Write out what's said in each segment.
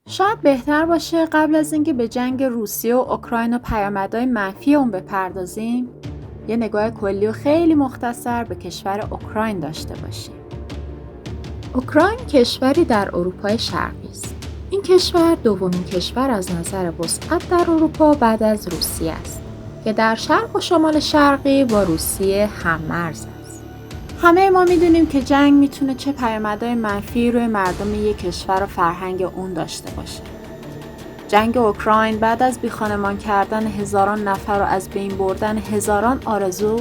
شاید بهتر باشه قبل از اینکه به جنگ روسیه و اوکراین و پیامدهای منفی اون بپردازیم، یه نگاه کلی و خیلی مختصر به کشور اوکراین داشته باشیم. اوکراین کشوری در اروپای شرقی است. این کشور دومین کشور از نظر وسعت در اروپا بعد از روسیه است که در شرق و شمال شرقی با روسیه هم‌مرز است. همه ما میدونیم که جنگ میتونه چه پیامدهای منفی روی مردم یک کشور و فرهنگ اون داشته باشه. جنگ اوکراین بعد از بیخانمان کردن هزاران نفر و از بین بردن هزاران آرزو،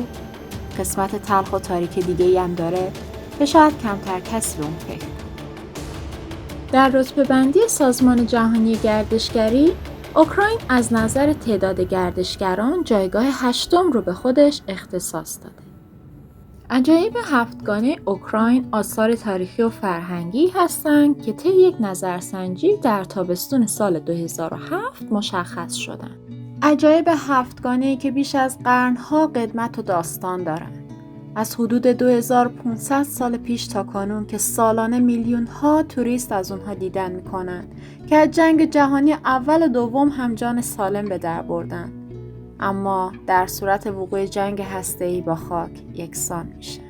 قسمت تلخ و تاریک دیگه‌ای هم داره که شاید کمتر کسی به اون فکر کنه. در رتبه‌بندی سازمان جهانی گردشگری، اوکراین از نظر تعداد گردشگران جایگاه 8م رو به خودش اختصاص داده. عجایب هفتگانه اوکراین آثار تاریخی و فرهنگی هستند که طی یک نظرسنجی در تابستون سال 2007 مشخص شدند. عجایب هفتگانه‌ای که بیش از قرن‌ها قدمت و داستان دارند. از حدود 2500 سال پیش تا کنون که سالانه میلیون‌ها توریست از اونها دیدن می‌کنند که از جنگ جهانی اول و دوم هم جان سالم به در بردن، اما در صورت وقوع جنگ هسته‌ای با خاک یکسان میشه.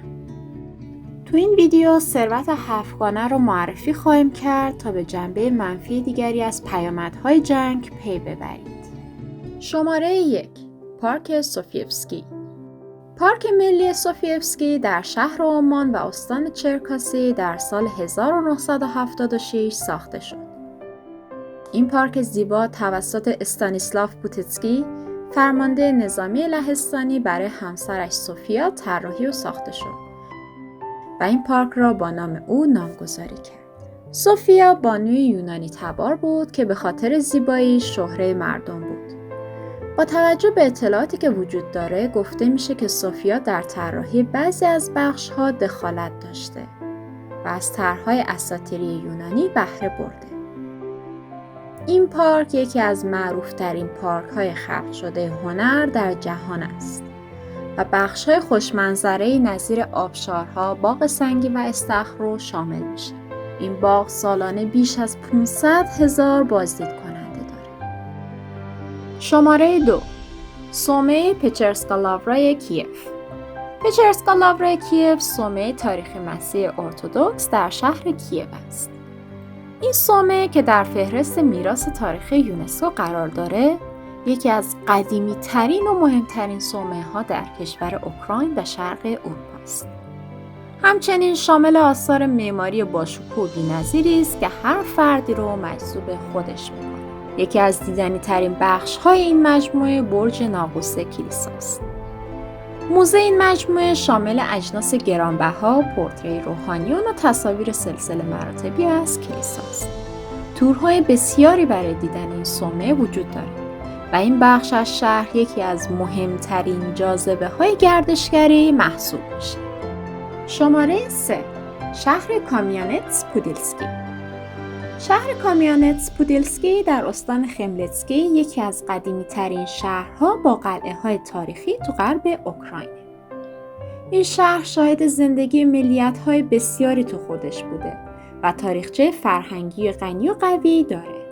تو این ویدیو ثروت هفتگانه رو معرفی خواهیم کرد تا به جنبه منفی دیگری از پیامدهای جنگ پی ببرید. شماره 1. پارک سوفیفسکی. پارک ملی سوفیفسکی در شهر عمان و استان چرکاسی در سال 1976 ساخته شد. این پارک زیبا توسط استانیسلاف بوتسکی، فرمانده نظامی لهستانی، برای همسرش سوفیا طراحی و ساخته شد و این پارک را با نام او نامگذاری کرد. سوفیا بانوی یونانی تبار بود که به خاطر زیبایی شهره مردم بود. با توجه به اطلاعاتی که وجود داره گفته میشه که سوفیا در طراحی بعضی از بخش‌ها دخالت داشته و از طرح‌های اساطیری یونانی بهره برده. این پارک یکی از معروف‌ترین پارک‌های خلق شده هنر در جهان است و بخش‌های خوشمنظره‌ای نظیر آبشارها، باغ سنگی و استخر رو شامل میشه. این باغ سالانه بیش از 500,000 بازدید کننده داره. شماره 2. صومعه پچرسکا لاورای کیف. پچرسکا لاورای کیف صومعه تاریخی مسیح ارتدوکس در شهر کیف است. این صومعه که در فهرست میراث تاریخی یونسکو قرار داره، یکی از قدیمی ترین و مهمترین صومعه ها در کشور اوکراین و شرق اروپا است. همچنین شامل آثار معماری باشکوه و بی‌نظیری است که هر فردی رو مجذوب خودش می‌کنه. یکی از دیدنی ترین بخش های این مجموعه برج ناقوس کلیسا است. موزه این مجموعه شامل اجناس گرانبها، پورتری روحانیون و تصاویر سلسله مراتبی از کلیسا است. تورهای بسیاری برای دیدن این صومعه وجود دارد و این بخش از شهر یکی از مهمترین جاذبه‌های گردشگری محسوب میشه. شماره 3. شهر کامیانتس پودیلسکی. شهر کامیانتس پودیلسکی در استان خملتسکی یکی از قدیمی ترین شهرها با قلعه های تاریخی تو غرب اوکراین. این شهر شاهد زندگی ملیت های بسیاری تو خودش بوده و تاریخچه فرهنگی غنی و قوی داره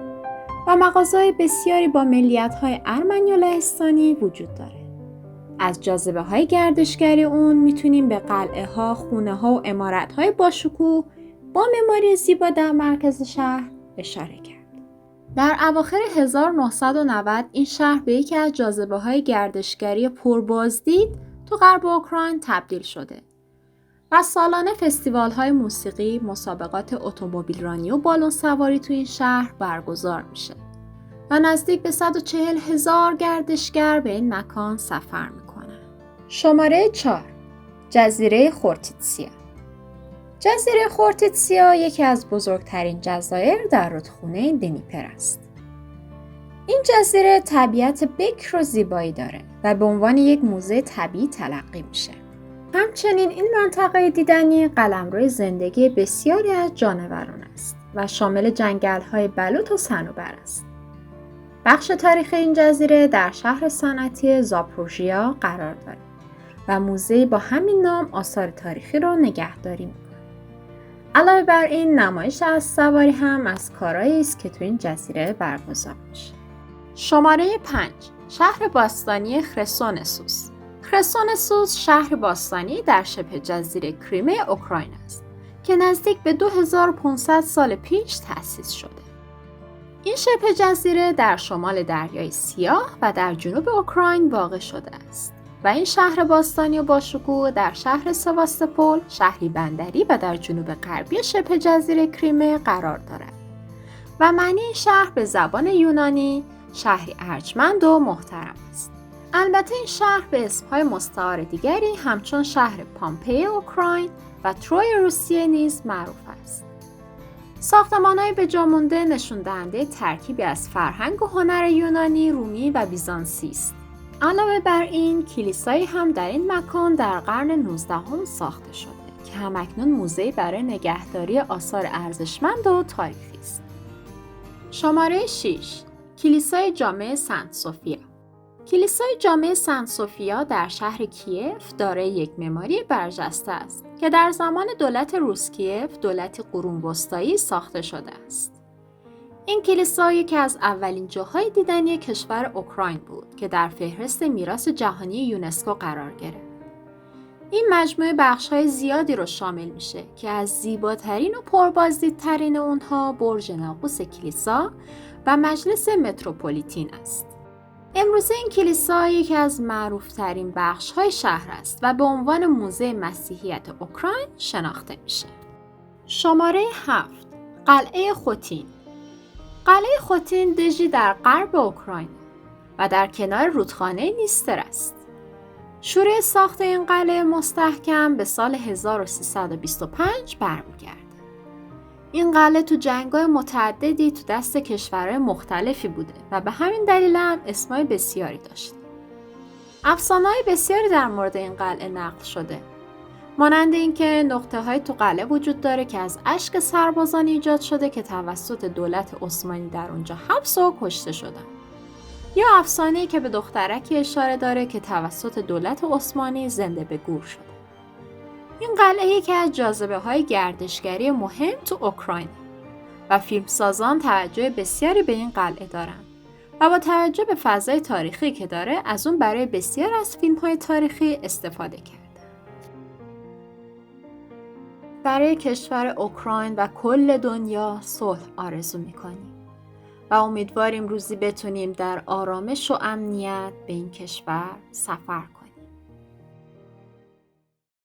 و مغازه‌های بسیاری با ملیت های ارمنی و لهستانی وجود داره. از جاذبه های گردشگری اون میتونیم به قلعه ها، خونه ها و عمارت های باشکوه با معماری زیبا در مرکز شهر اشاره کرد. در اواخر 1990 این شهر به یکی از جاذبه‌های گردشگری پربازدید تو غرب اوکراین تبدیل شده و سالانه فستیوال‌های موسیقی، مسابقات اتومبیل رانی و بالون سواری تو این شهر برگزار میشه و نزدیک به 140,000 گردشگر به این مکان سفر میکنن. شماره 4. جزیره خورتیتسیا. جزیره خورتیتسیا یکی از بزرگترین جزایر در رودخونه دنیپر است. این جزیره طبیعت بکر و زیبایی داره و به عنوان یک موزه طبیعی تلقی میشه. همچنین این منطقه دیدنی قلمرو زندگی بسیاری از جانوران است و شامل جنگل‌های بلوط و صنوبر است. بخش تاریخی این جزیره در شهر صنعتی زاپروژیا قرار دارد و موزه‌ای با همین نام آثار تاریخی را نگهداری می‌کند. علاوه بر این نمایش اسب‌سواری هم از کارهایی است که تو این جزیره برگزار میشه. شماره 5. شهر باستانی خرسونسوس. خرسونسوس شهر باستانی در شبه جزیره کریمه اوکراین است که نزدیک به 2500 سال پیش تأسیس شده. این شبه جزیره در شمال دریای سیاه و در جنوب اوکراین واقع شده است و این شهر باستانی و باشکوه در شهر سواستوپول، شهری بندری و در جنوب غربی شبه جزیره کریمه قرار دارد و معنی این شهر به زبان یونانی شهری ارجمند و محترم است. البته این شهر به اسمهای مستعار دیگری همچون شهر پامپئی اوکراین و تروی روسیه نیز معروف است. ساختمان‌های به جا مانده نشون دهنده ترکیبی از فرهنگ و هنر یونانی، رومی و بیزانسی است. علاوه بر این، کلیسایی هم در این مکان در قرن 19 ساخته شده که همکنون موزه‌ای برای نگهداری آثار ارزشمند و تاریخی است. شماره 6. کلیسای جامع سنت سوفیا. کلیسای جامع سنت سوفیا در شهر کیف دارای یک معماری برجسته است که در زمان دولت روسکیف، دولت قرون وسطایی ساخته شده است. این کلیسا یکی از اولین جاهای دیدنی کشور اوکراین بود که در فهرست میراث جهانی یونسکو قرار گرفت. این مجموعه بخش‌های زیادی رو شامل میشه که از زیباترین و پربازدیدترین اونها برج ناقوس کلیسا و مجلس متروپولیتین است. امروزه این کلیسا یکی از معروفترین بخش‌های شهر است و به عنوان موزه مسیحیت اوکراین شناخته میشه. شماره 7. قلعه خوتین. قلعه خوتین دژی در غرب اوکراین و در کنار رودخانه نیستر است. شروع ساخت این قلعه مستحکم به سال 1325 برمیگرده. این قلعه تو جنگ‌های متعددی تو دست کشورهای مختلفی بوده و به همین دلیل هم اسمای بسیاری داشته. افسانه‌های بسیاری در مورد این قلعه نقل شده. مانند اینکه نقطه‌های تو قلعه وجود داره که از اشک سربازان ایجاد شده که توسط دولت عثمانی در اونجا حبس و کشته شدن. یا افسانه‌ای که به دخترکی اشاره داره که توسط دولت عثمانی زنده به گور شده. این قلعه یکی از جاذبه‌های گردشگری مهم تو اوکراین و فیلمسازان توجه بسیاری به این قلعه دارن و با توجه به فضای تاریخی که داره از اون برای بسیار از فیلم‌های تاریخی استفاده کرد. برای کشور اوکراین و کل دنیا صلح آرزو می‌کنیم و امیدواریم روزی بتونیم در آرامش و امنیت به این کشور سفر کنیم.